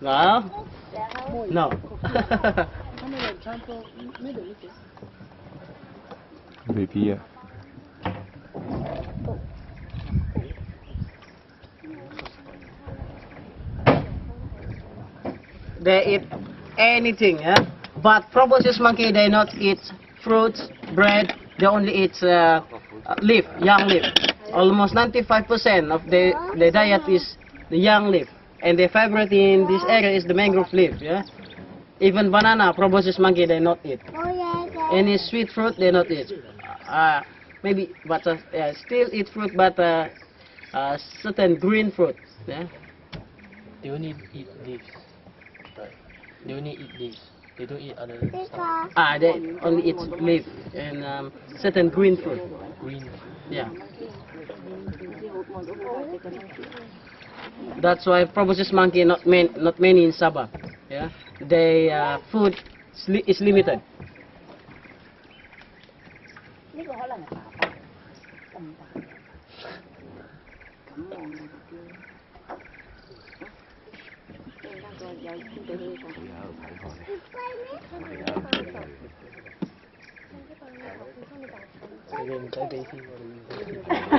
No? No. Baby, They eat anything, yeah? But proboscis monkey, they not eat fruits, bread, they only eat leaf, young leaf. Almost 95% of the diet is the young leaf. And the favorite in this area is the mangrove leaf, yeah? Even banana, proboscis monkey, they not eat. Any sweet fruit, they not eat. Maybe, but still eat fruit, but certain green fruit, yeah? They only eat leaves. Right. They only eat leaves. They don't eat other stuff. They only eat leaf and certain green fruit. Green. Yeah. That's why proboscis monkey not many in Sabah. Yeah. They food is limited. Again, try facing.